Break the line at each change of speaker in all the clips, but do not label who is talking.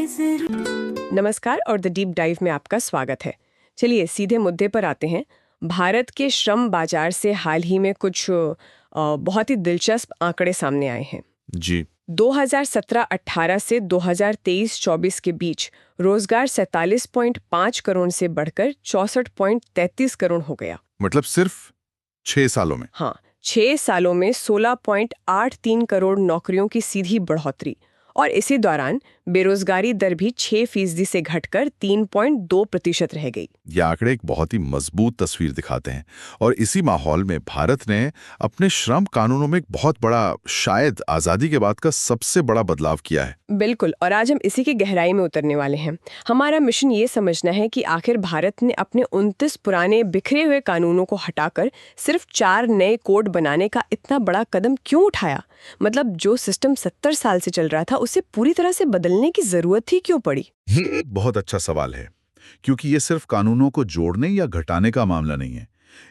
नमस्कार और the deep dive में आपका स्वागत है। चलिए सीधे मुद्दे पर आते हैं। भारत के श्रम बाजार से हाल ही में कुछ बहुत ही दिलचस्प आंकड़े सामने आए हैं।
जी।
2017-18 से 2023-24 के बीच रोजगार 47.5 करोड़ से बढ़कर 64.33 करोड़ हो गया।
मतलब सिर्फ 6 सालों में?
हाँ, 6 सालों में 16.83 करोड़ नौकरियों की सीधी बढ़ोतरी, और इसी दौरान बेरोजगारी दर भी 6% से घटकर 3.2% रह गई।
ये आंकड़े एक बहुत ही मजबूत तस्वीर दिखाते हैं और इसी माहौल में भारत ने अपने श्रम कानूनों में एक बहुत बड़ा, शायद आजादी के बाद का सबसे बड़ा बदलाव किया है।
बिल्कुल, और आज हम इसी की गहराई में उतरने वाले हैं। हमारा मिशन ये समझना है कि आखिर भारत ने अपने 29 पुराने बिखरे हुए कानूनों को हटाकर सिर्फ 4 नए कोड बनाने का इतना बड़ा कदम क्यों उठाया। मतलब जो सिस्टम 70 साल से चल रहा था उसे पूरी तरह से बदलने की जरूरत ही क्यों पड़ी?
ये एक बहुत अच्छा सवाल है, क्योंकि ये सिर्फ कानूनों को जोड़ने या घटाने का मामला नहीं है।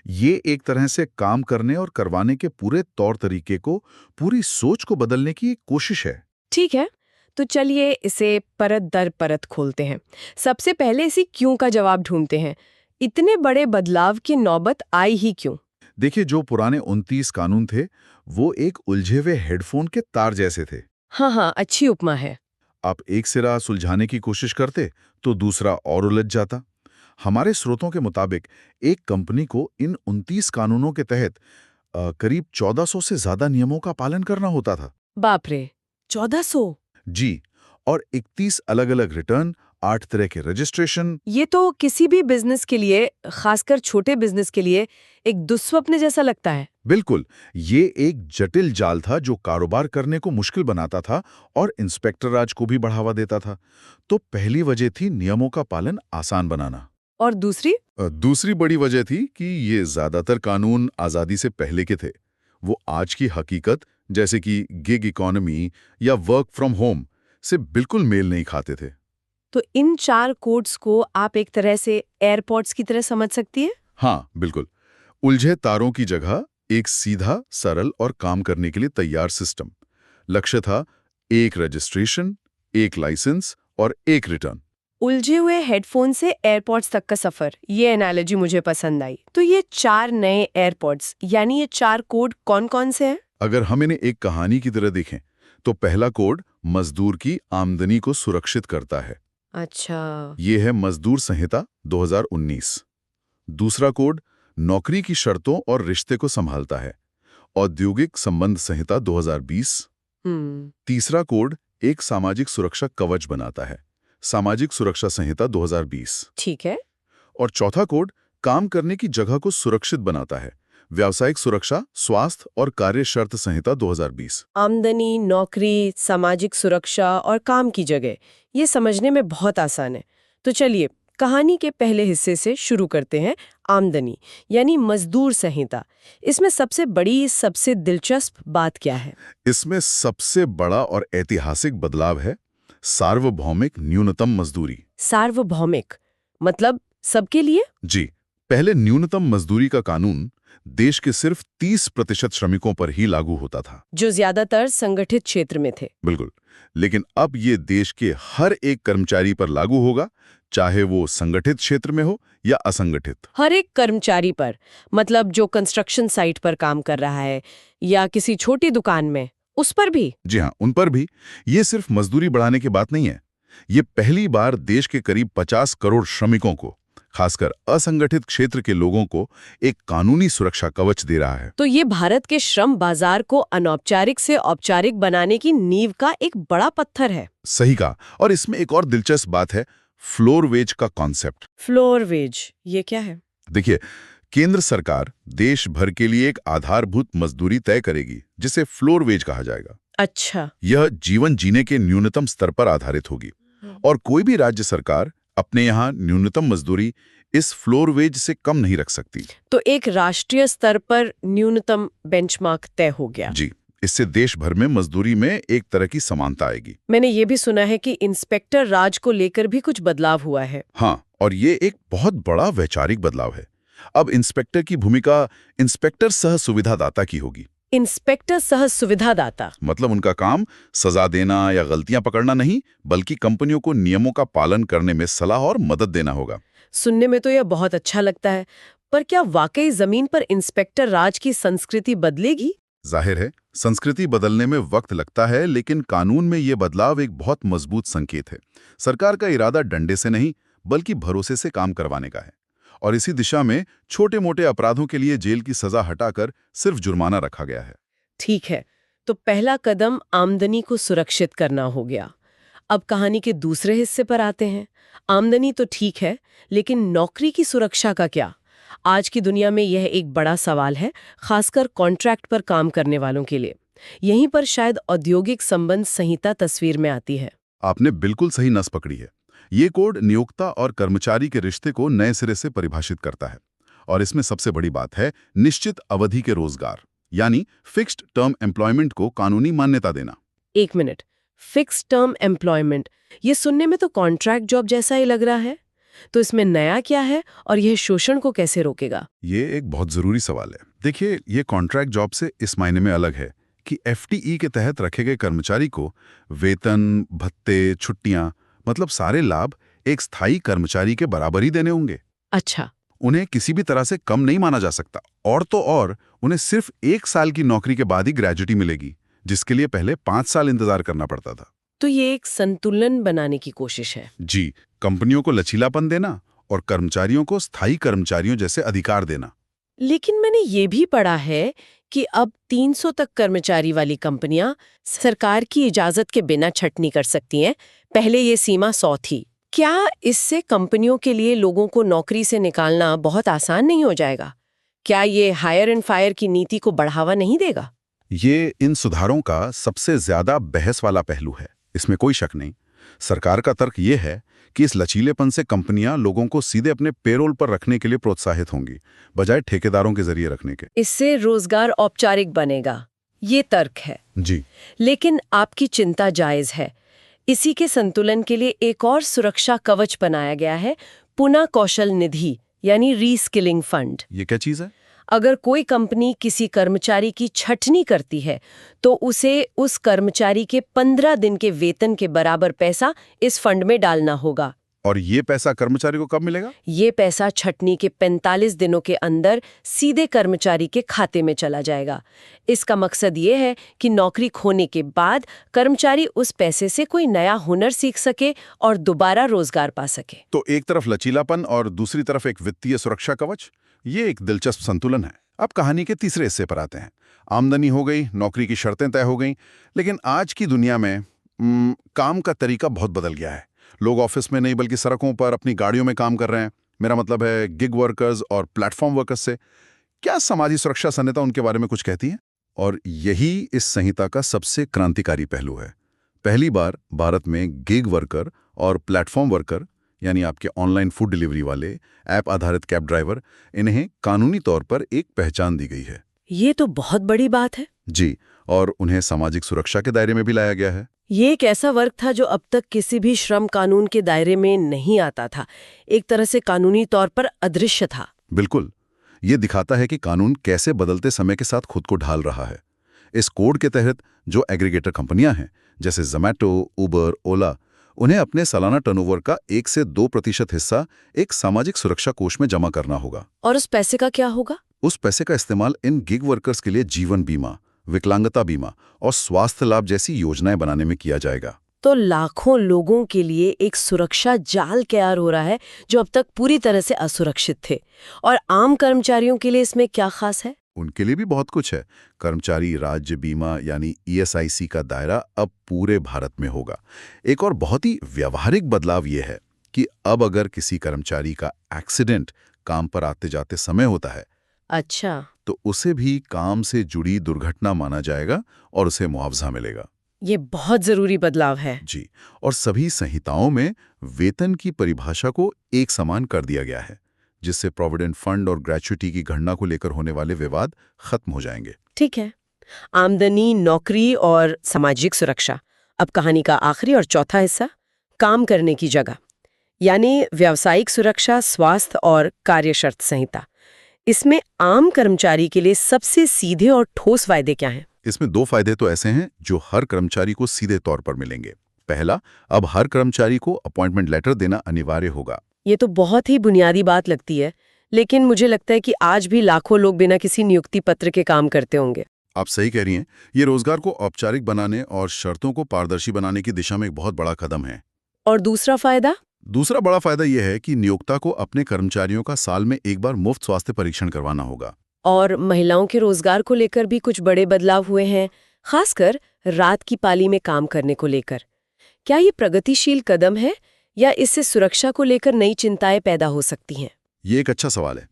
ये एक तरह से काम करने और करवाने के पूरे तौर तरीके को, पूरी सोच को बदलने की एक कोशिश है।
ठीक है, तो चलिए इसे परत दर परत खोलते हैं। सबसे पहले इसी क्यों का जवाब ढूंढते हैं। इतने बड़े बदलाव की नौबत आई ही क्यों?
देखिए, जो पुराने 29 कानून थे वो एक उलझे हुए हेडफोन के तार जैसे थे।
हाँ, अच्छी उपमा है।
आप एक सिरा सुलझाने की कोशिश करते तो दूसरा और उलझ जाता। हमारे स्रोतों के मुताबिक एक कंपनी को इन 29 कानूनों के तहत करीब 1400 से ज्यादा नियमों का पालन करना होता था।
बाप रे, 1400?
जी, और 31 अलग-अलग रिटर्न, 8 तरह के रजिस्ट्रेशन।
ये तो किसी भी बिजनेस के लिए, खासकर छोटे बिजनेस के लिए, एक दुस्वप्न जैसा लगता है।
बिल्कुल, ये एक जटिल जाल था जो कारोबार करने को मुश्किल बनाता था और इंस्पेक्टर राज को भी बढ़ावा देता था। तो पहली वजह थी नियमों का पालन आसान बनाना।
और दूसरी?
दूसरी बड़ी वजह थी कि ये ज्यादातर कानून आजादी से पहले के थे। वो आज की हकीकत, जैसे कि गिग इकोनॉमी या वर्क फ्रॉम होम, से बिल्कुल मेल नहीं खाते थे।
तो इन 4 कोड्स को आप एक तरह से एयरपोर्ट्स की तरह समझ सकती है?
हाँ, बिल्कुल। उलझे तारों की जगह एक सीधा, सरल और काम करने के लिए तैयार सिस्टम। लक्ष्य था एक रजिस्ट्रेशन, एक लाइसेंस और एक रिटर्न।
उलझे हुए हेडफोन से एयरपोर्ट्स तक का सफर, ये एनालॉजी मुझे पसंद आई। तो ये 4 नए एयरपोर्ट्स, यानी ये 4 कोड कौन-कौन से हैं?
अगर हम इन्हें एक कहानी की तरह देखें तो पहला कोड मजदूर की आमदनी को सुरक्षित करता है।
अच्छा।
ये है मजदूर संहिता 2019। दूसरा कोड नौकरी की शर्तों और रिश्ते को संभालता है, औद्योगिक संबंध संहिता 2020। तीसरा कोड एक सामाजिक सुरक्षा कवच बनाता है, सामाजिक सुरक्षा संहिता 2020।
ठीक है।
और चौथा कोड काम करने की जगह को सुरक्षित बनाता है, व्यावसायिक सुरक्षा, स्वास्थ्य और कार्य शर्त संहिता 2020।
आमदनी, नौकरी, सामाजिक सुरक्षा और काम की जगह, ये समझने में बहुत आसान है। तो चलिए कहानी के पहले हिस्से से शुरू करते हैं। आमदनी यानी मजदूर संहिता। इसमें सबसे बड़ी, सबसे दिलचस्प बात क्या है?
इसमें सबसे बड़ा और ऐतिहासिक बदलाव है सार्वभौमिक न्यूनतम मजदूरी।
सार्वभौमिक मतलब सबके लिए?
जी, पहले न्यूनतम मजदूरी का कानून देश के सिर्फ 30% श्रमिकों पर ही लागू होता था,
जो ज्यादातर संगठित क्षेत्र में थे।
बिल्कुल। लेकिन अब ये देश के हर एक कर्मचारी पर लागू होगा, चाहे वो संगठित क्षेत्र में हो या असंगठित।
हर एक कर्मचारी पर, मतलब जो कंस्ट्रक्शन साइट पर काम कर रहा है या किसी छोटी दुकान में, उस पर भी?
जी हाँ, उन पर भी। ये सिर्फ मजदूरी बढ़ाने की बात नहीं है। ये पहली बार देश के करीब 50 करोड़ श्रमिकों को, खासकर असंगठित क्षेत्र के लोगों को, एक कानूनी सुरक्षा कवच दे रहा है।
तो ये भारत के श्रम बाजार को अनौपचारिक से औपचारिक बनाने की नींव का एक बड़ा पत्थर है।
सही कहा। और इसमें एक और दिलचस्प बात है, फ्लोर वेज का कॉन्सेप्ट।
फ्लोर वेज, ये क्या है?
देखिए, केंद्र सरकार देश भर के लिए एक आधारभूत मजदूरी तय करेगी, जिसे फ्लोर वेज कहा जाएगा।
अच्छा।
यह जीवन जीने के न्यूनतम स्तर पर आधारित होगी और कोई भी राज्य सरकार अपने यहाँ न्यूनतम मजदूरी इस फ्लोर वेज से कम नहीं रख सकती।
तो एक राष्ट्रीय स्तर पर न्यूनतम बेंचमार्क तय हो गया।
जी, इससे देश भर में मजदूरी में एक तरह की समानता आएगी।
मैंने ये भी सुना है कि इंस्पेक्टर राज को लेकर भी कुछ बदलाव हुआ है।
हाँ, और ये एक बहुत बड़ा वैचारिक बदलाव है। अब इंस्पेक्टर की भूमिका इंस्पेक्टर सह सुविधादाता की होगी।
इंस्पेक्टर सह सुविधादाता।
मतलब उनका काम सजा देना या गलतियां पकड़ना नहीं, बल्कि कंपनियों को नियमों का पालन करने में सलाह और मदद देना होगा।
सुनने में तो यह बहुत अच्छा लगता है, पर क्या वाकई जमीन पर इंस्पेक्टर राज की संस्कृति बदलेगी?
जाहिर है, संस्कृति बदलने में वक्त लगता है, लेकिन कानून में ये बदलाव एक बहुत मजबूत संकेत है। सरकार का इरादा डंडे से नहीं, बल्कि भरोसे से काम करवाने का है। और इसी दिशा में छोटे मोटे अपराधों के लिए जेल की सजा हटाकर सिर्फ जुर्माना रखा गया है।
ठीक है, तो पहला कदम आमदनी को सुरक्षित करना हो गया। अब कहानी के दूसरे हिस्से पर आते हैं। आमदनी तो ठीक है, लेकिन नौकरी की सुरक्षा का क्या? आज की दुनिया में यह एक बड़ा सवाल है, खासकर कॉन्ट्रैक्ट पर काम करने वालों के लिए। यहीं पर शायद औद्योगिक संबंध संहिता तस्वीर में आती है।
आपने बिल्कुल सही नस पकड़ी है। ये कोड नियोक्ता और कर्मचारी के रिश्ते को नए सिरे से परिभाषित करता है। और इसमें सबसे बड़ी बात है निश्चित अवधि के रोजगार, यानी फिक्स्ड टर्म एम्प्लॉयमेंट को कानूनी मान्यता देना।
एक मिनट, फिक्स्ड टर्म एम्प्लॉयमेंट, ये सुनने में तो कॉन्ट्रैक्ट जॉब जैसा ही लग रहा है। तो इसमें नया क्या है और यह शोषण को कैसे रोकेगा?
ये एक बहुत जरूरी सवाल है। देखिए, ये कॉन्ट्रैक्ट जॉब से इस मायने में अलग है कि एफटीई के तहत रखे गए कर्मचारी को वेतन, भत्ते, छुट्टियां, मतलब सारे लाभ एक स्थायी कर्मचारी के बराबर ही देने होंगे।
अच्छा।
उन्हें किसी भी तरह से कम नहीं माना जा सकता। और तो और उन्हें सिर्फ 1 साल की नौकरी के बाद ही ग्रेजुटी मिलेगी, जिसके लिए पहले 5 साल इंतजार करना पड़ता था।
तो ये एक संतुलन बनाने की कोशिश है।
जी, कंपनियों को लचीलापन देना और कर्मचारियों को स्थायी कर्मचारियों जैसे अधिकार देना।
लेकिन मैंने ये भी पढ़ा है कि अब 300 तक कर्मचारी वाली कंपनियां सरकार की इजाजत के बिना छटनी कर सकती हैं। पहले ये सीमा 100 थी। क्या इससे कंपनियों के लिए लोगों को नौकरी से निकालना बहुत आसान नहीं हो जाएगा? क्या ये हायर एंड फायर की नीति को बढ़ावा नहीं देगा?
ये इन सुधारों का सबसे ज्यादा बहस वाला पहलू है, इसमें कोई शक नहीं। सरकार का तर्क ये है कि इस लचीलेपन से कंपनियां लोगों को सीधे अपने पेरोल पर रखने के लिए प्रोत्साहित होंगी, बजाय ठेकेदारों के जरिए रखने के।
इससे रोजगार औपचारिक बनेगा, ये तर्क है।
जी,
लेकिन आपकी चिंता जायज है। इसी के संतुलन के लिए एक और सुरक्षा कवच बनाया गया है, पुनः कौशल निधि, यानी रीस्किलिंग फंड।
ये क्या चीज है?
अगर कोई कंपनी किसी कर्मचारी की छटनी करती है तो उसे उस कर्मचारी के 15 दिन के वेतन के बराबर पैसा इस फंड में डालना होगा।
और ये पैसा कर्मचारी को कब मिलेगा?
ये पैसा छटनी के 45 दिनों के अंदर सीधे कर्मचारी के खाते में चला जाएगा। इसका मकसद ये है कि नौकरी खोने के बाद कर्मचारी उस पैसे से कोई नया हुनर सीख सके और दोबारा रोजगार पा सके।
तो एक तरफ लचीलापन और दूसरी तरफ एक वित्तीय सुरक्षा कवच। ये एक दिलचस्प संतुलन है। अब कहानी के तीसरे हिस्से पर आते हैं। आमदनी हो गई, नौकरी की शर्तें तय हो गई, लेकिन आज की दुनिया में काम का तरीका बहुत बदल गया है। लोग ऑफिस में नहीं बल्कि सड़कों पर अपनी गाड़ियों में काम कर रहे हैं। मेरा मतलब है गिग वर्कर्स और प्लेटफॉर्म वर्कर्स से। क्या सामाजिक सुरक्षा संहिता उनके बारे में कुछ कहती है? और यही इस संहिता का सबसे क्रांतिकारी पहलू है। पहली बार भारत में गिग वर्कर और प्लेटफॉर्म वर्कर, यानी आपके ऑनलाइन फूड डिलीवरी वाले, ऐप आधारित कैब ड्राइवर, इन्हें कानूनी तौर पर एक पहचान दी गई है।
ये तो बहुत बड़ी बात है।
जी, और उन्हें सामाजिक सुरक्षा के दायरे में भी लाया गया है।
ये एक ऐसा वर्ग था जो अब तक किसी भी श्रम कानून के दायरे में नहीं आता था, एक तरह से कानूनी तौर पर अदृश्य था।
बिल्कुल, ये दिखाता है कि कानून कैसे बदलते समय के साथ खुद को ढाल रहा है। इस कोड के तहत जो एग्रीगेटर कंपनियां हैं, जैसे जोमैटो, उबर, ओला, उन्हें अपने सालाना टर्नओवर का 1 से 2% हिस्सा एक सामाजिक सुरक्षा कोष में जमा करना होगा।
और उस पैसे का क्या होगा?
उस पैसे का इस्तेमाल इन गिग वर्कर्स के लिए जीवन बीमा, विकलांगता बीमा और स्वास्थ्य लाभ जैसी योजनाएं बनाने में किया जाएगा।
तो लाखों लोगों के लिए एक सुरक्षा जाल तैयार हो रहा है जो अब तक पूरी तरह से असुरक्षित थे। और आम कर्मचारियों के लिए इसमें क्या खास है?
उनके लिए भी बहुत कुछ है। कर्मचारी राज्य बीमा यानी ESIC का दायरा अब पूरे भारत में होगा। एक और बहुत ही व्यावहारिक बदलाव यह है कि अब अगर किसी कर्मचारी का एक्सीडेंट काम पर आते जाते समय होता है,
अच्छा,
तो उसे भी काम से जुड़ी दुर्घटना माना जाएगा और उसे मुआवजा मिलेगा।
ये बहुत जरूरी बदलाव है।
जी, और सभी संहिताओं में वेतन की परिभाषा को एक समान कर दिया गया है, जिससे प्रोविडेंट फंड और ग्रेच्युटी की गणना को लेकर होने वाले विवाद खत्म हो जाएंगे।
ठीक है, आमदनी, नौकरी और सामाजिक सुरक्षा। अब कहानी का आखिरी और चौथा हिस्सा, काम करने की जगह, यानी व्यावसायिक सुरक्षा, स्वास्थ्य और कार्य शर्त संहिता।
इसमें आम कर्मचारी के लिए सबसे सीधे और ठोस फायदे क्या हैं?
इसमें 2 फायदे तो ऐसे हैं जो हर कर्मचारी को सीधे तौर पर मिलेंगे। पहला, अब हर कर्मचारी को अपॉइंटमेंट लेटर देना अनिवार्य होगा।
ये तो बहुत ही बुनियादी बात लगती है, लेकिन मुझे लगता है कि आज भी लाखों लोग बिना किसी नियुक्ति पत्र के काम करते होंगे।
आप सही कह रही हैं। ये रोजगार को औपचारिक बनाने और शर्तों को पारदर्शी बनाने की दिशा में एक बहुत बड़ा कदम है।
और दूसरा फायदा?
दूसरा बड़ा फायदा यह है कि नियोक्ता को अपने कर्मचारियों का साल में एक बार मुफ्त स्वास्थ्य परीक्षण करवाना होगा।
और महिलाओं के रोजगार को लेकर भी कुछ बड़े बदलाव हुए हैं, खासकर रात की पाली में काम करने को लेकर। क्या ये प्रगतिशील कदम है या इससे सुरक्षा को लेकर नई चिंताएं पैदा हो सकती हैं?
ये एक अच्छा सवाल है।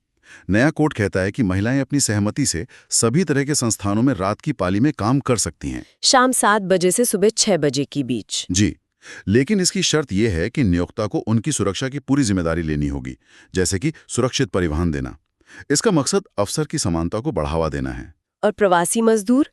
नया कोड कहता है कि महिलाएं अपनी सहमति से सभी तरह के संस्थानों में रात की पाली में काम कर सकती हैं।
शाम 7 बजे से सुबह 6 बजे के बीच।
जी, लेकिन इसकी शर्त यह है कि नियोक्ता को उनकी सुरक्षा की पूरी जिम्मेदारी लेनी होगी, जैसे कि सुरक्षित परिवहन देना। इसका मकसद अवसर की समानता को बढ़ावा देना है।
और प्रवासी मजदूर?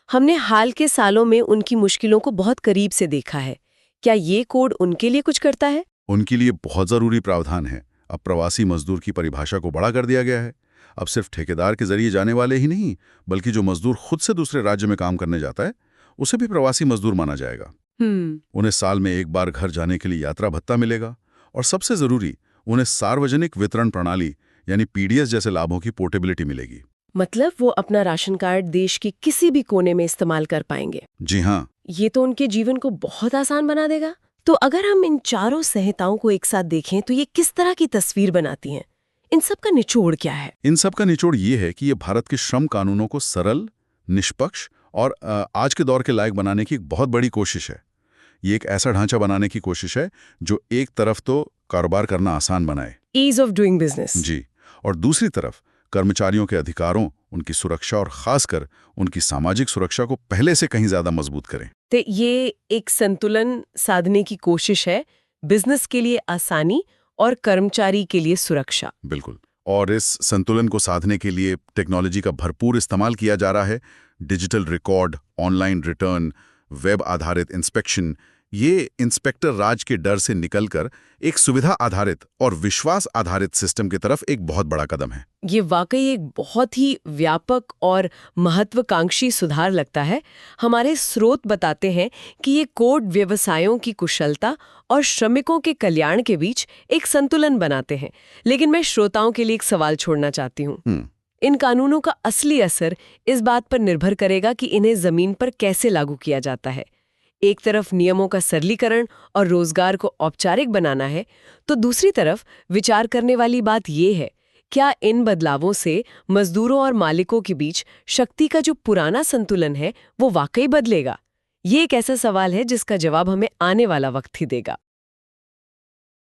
हमने हाल के सालों में उनकी मुश्किलों को बहुत करीब से देखा है। क्या ये कोड उनके लिए कुछ करता है?
उनके लिए बहुत जरूरी प्रावधान है। अब प्रवासी मजदूर की परिभाषा को बड़ा कर दिया गया है। अब सिर्फ ठेकेदार के जरिए जाने वाले ही नहीं, बल्कि जो मजदूर खुद से दूसरे राज्य में काम करने जाता है, उसे भी प्रवासी मजदूर माना जाएगा। उन्हें साल में एक बार घर जाने के लिए यात्रा भत्ता मिलेगा, और सबसे जरूरी, उन्हें सार्वजनिक वितरण प्रणाली यानी पीडीएस जैसे लाभों की पोर्टेबिलिटी मिलेगी।
मतलब वो अपना राशन कार्ड देश के किसी भी कोने में इस्तेमाल कर पाएंगे।
जी हाँ।
ये तो उनके जीवन को बहुत आसान बना देगा। तो अगर हम इन चारों संहिताओं को एक साथ देखें तो ये किस तरह की तस्वीर बनाती हैं? इन सब का निचोड़ क्या है?
इन सब का निचोड़ ये है कि ये भारत के श्रम कानूनों को सरल, निष्पक्ष और आज के दौर के लायक बनाने की एक बहुत बड़ी कोशिश है। ये एक ऐसा ढांचा बनाने की कोशिश है जो एक तरफ तो कारोबार करना आसान बनाए,
ईज ऑफ डूइंग बिजनेस,
जी, और दूसरी तरफ कर्मचारियों के अधिकारों, उनकी सुरक्षा और खासकर उनकी सामाजिक सुरक्षा को पहले से कहीं ज्यादा मजबूत करें।
तो ये एक संतुलन साधने की कोशिश है, बिजनेस के लिए आसानी और कर्मचारी के लिए सुरक्षा।
बिल्कुल। और इस संतुलन को साधने के लिए टेक्नोलॉजी का भरपूर इस्तेमाल किया जा रहा है। Digital record, online return, web आधारित इंस्पेक्शन, ये इंस्पेक्टर राज के डर से निकलकर एक सुविधा आधारित और विश्वास आधारित सिस्टम की तरफ एक बहुत बड़ा कदम है।
ये वाकई एक बहुत ही व्यापक और महत्वाकांक्षी सुधार लगता है। हमारे स्रोत बताते हैं कि ये कोड व्यवसायों की कुशलता और श्रमिकों के कल्याण के बीच एक संतुलन बनाते हैं। लेकिन मैं श्रोताओं के लिए एक सवाल छोड़ना चाहती हूँ। इन कानूनों का असली असर इस बात पर निर्भर करेगा कि इन्हें जमीन पर कैसे लागू किया जाता है। एक तरफ नियमों का सरलीकरण और रोजगार को औपचारिक बनाना है, तो दूसरी तरफ विचार करने वाली बात यह है, क्या इन बदलावों से मजदूरों और मालिकों के बीच शक्ति का जो पुराना संतुलन है वो वाकई बदलेगा? ये एक ऐसा सवाल है जिसका जवाब हमें आने वाला वक्त ही देगा।